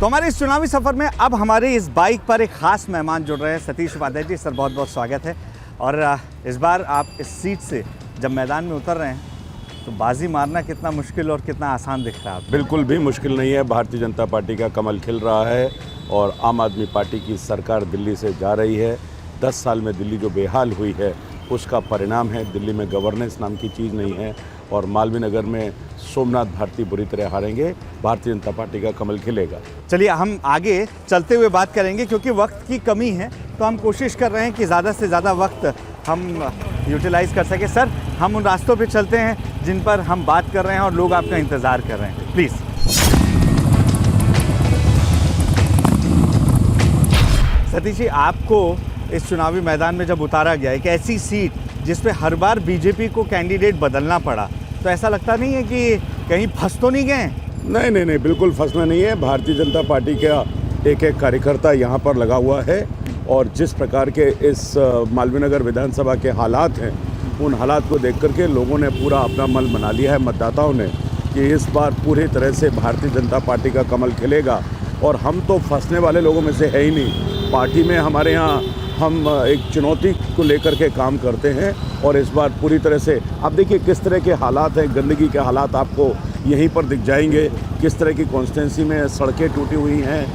तो हमारे इस चुनावी सफ़र में अब हमारे इस बाइक पर एक ख़ास मेहमान जुड़ रहे हैं, सतीश उपाध्याय जी। सर बहुत बहुत स्वागत है। और इस बार आप इस सीट से जब मैदान में उतर रहे हैं तो बाजी मारना कितना मुश्किल और कितना आसान दिख रहा है? बिल्कुल भी मुश्किल नहीं है। भारतीय जनता पार्टी का कमल खिल रहा है और आम आदमी पार्टी की सरकार दिल्ली से जा रही है। 10 साल में दिल्ली जो बेहाल हुई है उसका परिणाम है। दिल्ली में गवर्नेंस नाम की चीज़ नहीं है और मालवीय नगर में सोमनाथ भारती बुरी तरह हारेंगे। भारतीय जनता पार्टी का कमल खिलेगा। चलिए हम आगे चलते हुए बात करेंगे, क्योंकि वक्त की कमी है तो हम कोशिश कर रहे हैं कि ज़्यादा से ज़्यादा वक्त हम यूटिलाइज़ कर सकें। सर हम उन रास्तों पे चलते हैं जिन पर हम बात कर रहे हैं और लोग आपका इंतज़ार कर रहे हैं। प्लीज़। सतीश जी, आपको इस चुनावी मैदान में जब उतारा गया, एक ऐसी सीट जिस पे हर बार बीजेपी को कैंडिडेट बदलना पड़ा, तो ऐसा लगता नहीं है कि कहीं फंस तो नहीं गए? नहीं, बिल्कुल फंसना नहीं है। भारतीय जनता पार्टी का एक एक कार्यकर्ता यहाँ पर लगा हुआ है और जिस प्रकार के इस मालवीय नगर विधानसभा के हालात हैं, उन हालात को देख करके लोगों ने पूरा अपना मन बना लिया है, मतदाताओं ने, कि इस बार पूरी तरह से भारतीय जनता पार्टी का कमल खिलेगा। और हम तो फंसने वाले लोगों में से है ही नहीं। पार्टी में हमारे यहाँ हम एक चुनौती को लेकर के काम करते हैं और इस बार पूरी तरह से आप देखिए किस तरह के हालात हैं। गंदगी के हालात आपको यहीं पर दिख जाएंगे, किस तरह की कॉन्स्टिट्यूंसी में सड़कें टूटी हुई हैं।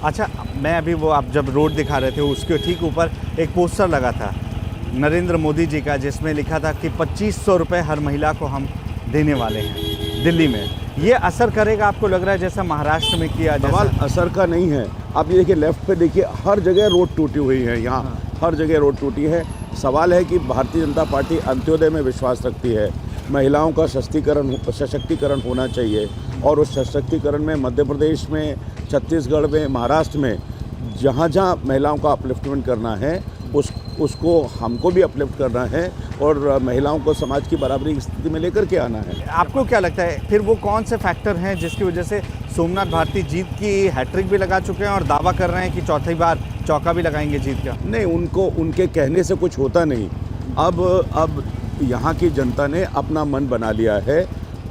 अच्छा, मैं अभी वो आप जब रोड दिखा रहे थे उसके ठीक ऊपर एक पोस्टर लगा था नरेंद्र मोदी जी का, जिसमें लिखा था कि 2500 रुपये हर महिला को हम देने वाले हैं दिल्ली में। ये असर करेगा आपको लग रहा है, जैसा महाराष्ट्र में किया? सवाल असर का नहीं है। आप ये देखिए लेफ्ट पे देखिए, हर जगह रोड टूटी हुई है। यहाँ हर जगह रोड टूटी है। सवाल है कि भारतीय जनता पार्टी अंत्योदय में विश्वास रखती है। महिलाओं का सशक्तिकरण होना चाहिए और उस सशक्तिकरण में मध्य प्रदेश में, छत्तीसगढ़ में, महाराष्ट्र में जहाँ जहाँ महिलाओं का अपलिफ्टमेंट करना है उसको हमको भी अपलिफ्ट करना है और महिलाओं को समाज की बराबरी की स्थिति में लेकर के आना है। आपको क्या लगता है फिर वो कौन से फैक्टर हैं जिसकी वजह से सोमनाथ भारती जीत की हैट्रिक भी लगा चुके हैं और दावा कर रहे हैं कि चौथी बार चौका भी लगाएंगे जीत का? नहीं, उनके कहने से कुछ होता नहीं। अब यहाँ की जनता ने अपना मन बना लिया है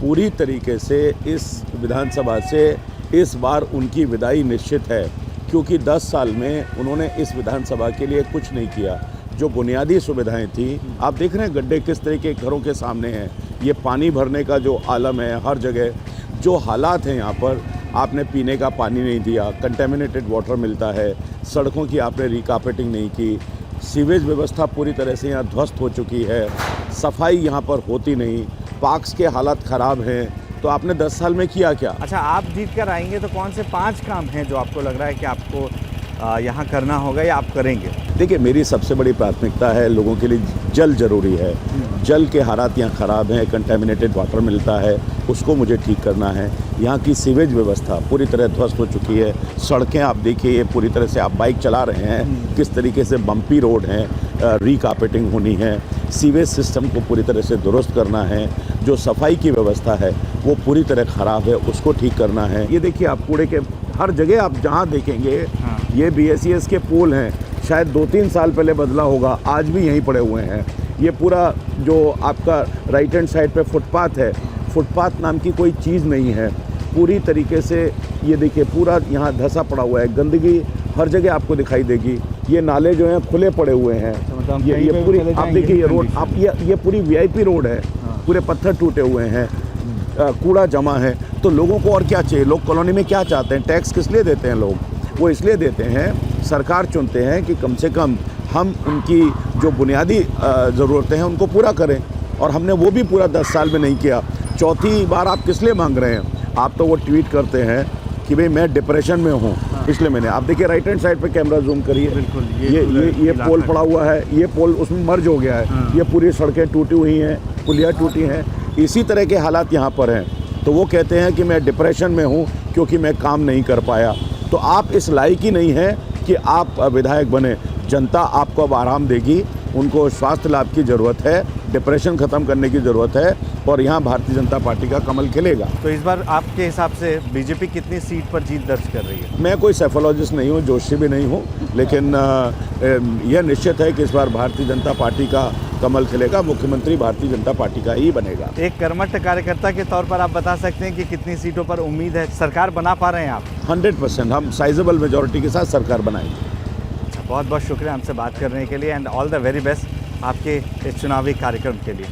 पूरी तरीके से। इस विधानसभा से इस बार उनकी विदाई निश्चित है, क्योंकि 10 साल में उन्होंने इस विधानसभा के लिए कुछ नहीं किया। जो बुनियादी सुविधाएं थी, आप देख रहे हैं गड्ढे किस तरह के घरों के सामने हैं। ये पानी भरने का जो आलम है हर जगह, जो हालात हैं यहाँ पर, आपने पीने का पानी नहीं दिया, कंटेमिनेटेड वाटर मिलता है। सड़कों की आपने रिकार्पेटिंग नहीं की। सीवेज व्यवस्था पूरी तरह से यहाँ ध्वस्त हो चुकी है। सफाई यहाँ पर होती नहीं। पार्क्स के हालात ख़राब हैं। तो आपने 10 साल में किया क्या? अच्छा, आप जीत कर आएंगे तो कौन से 5 काम हैं जो आपको लग रहा है कि आपको यहाँ करना होगा या आप करेंगे? देखिए, मेरी सबसे बड़ी प्राथमिकता है लोगों के लिए जल जरूरी है। जल के हालात यहाँ ख़राब हैं, कंटेमिनेटेड वाटर मिलता है, उसको मुझे ठीक करना है। यहाँ की सीवेज व्यवस्था पूरी तरह ध्वस्त हो चुकी है। सड़कें आप देखिए, ये पूरी तरह से आप बाइक चला रहे हैं किस तरीके से बम्पी रोड हैं, रिकार्पेटिंग होनी है। सीवेज सिस्टम को पूरी तरह से दुरुस्त करना है। जो सफाई की व्यवस्था है वो पूरी तरह ख़राब है, उसको ठीक करना है। ये देखिए, आप कूड़े के हर जगह आप जहाँ देखेंगे ये BSES के पोल हैं, शायद 2-3 साल पहले बदला होगा, आज भी यहीं पड़े हुए हैं। ये पूरा जो आपका राइट हैंड साइड पे फुटपाथ है, फुटपाथ नाम की कोई चीज़ नहीं है। पूरी तरीके से ये देखिए पूरा यहाँ धंसा पड़ा हुआ है। गंदगी हर जगह आपको दिखाई देगी। ये नाले जो हैं खुले पड़े हुए हैं। ये पूरी आप देखिए, ये रोड आप ये पूरी VIP रोड है। पूरे पत्थर टूटे हुए हैं, कूड़ा जमा है। तो लोगों को और क्या चाहिए? लोग कॉलोनी में क्या चाहते हैं? टैक्स किस लिए देते हैं लोग? वो इसलिए देते हैं, सरकार चुनते हैं कि कम से कम हम उनकी जो बुनियादी ज़रूरतें हैं उनको पूरा करें, और हमने वो भी पूरा 10 साल में नहीं किया। चौथी बार आप किस लिए मांग रहे हैं? आप तो वो ट्वीट करते हैं कि भाई मैं डिप्रेशन में हूँ, इसलिए मैंने। आप देखिए राइट हैंड साइड पे कैमरा जूम करिए। बिल्कुल, ये पोल पड़ा हुआ है, ये पोल उसमें मर्ज हो गया है। ये पूरी सड़कें टूटी हुई हैं, पुलिया टूटी हैं। इसी तरह के हालात यहाँ पर हैं। तो वो कहते हैं कि मैं डिप्रेशन में हूँ क्योंकि मैं काम नहीं कर पाया। तो आप इस लायक ही नहीं है कि आप विधायक बने। जनता आपको अब आराम देगी। उनको स्वास्थ्य लाभ की ज़रूरत है, डिप्रेशन ख़त्म करने की ज़रूरत है, और यहाँ भारतीय जनता पार्टी का कमल खिलेगा। तो इस बार आपके हिसाब से बीजेपी कितनी सीट पर जीत दर्ज कर रही है? मैं कोई सेफोलॉजिस्ट नहीं हूँ, जोशी भी नहीं हूँ, लेकिन यह निश्चित है कि इस बार भारतीय जनता पार्टी का कमल खिलेगा, मुख्यमंत्री भारतीय जनता पार्टी का ही बनेगा। एक कर्मठ कार्यकर्ता के तौर पर आप बता सकते हैं कि कितनी सीटों पर उम्मीद है, सरकार बना पा रहे हैं आप? 100% हम साइजेबल मेजॉरिटी के साथ सरकार बनाएंगे। बहुत बहुत शुक्रिया हमसे बात करने के लिए and all the very best आपके इस चुनावी कार्यक्रम के लिए।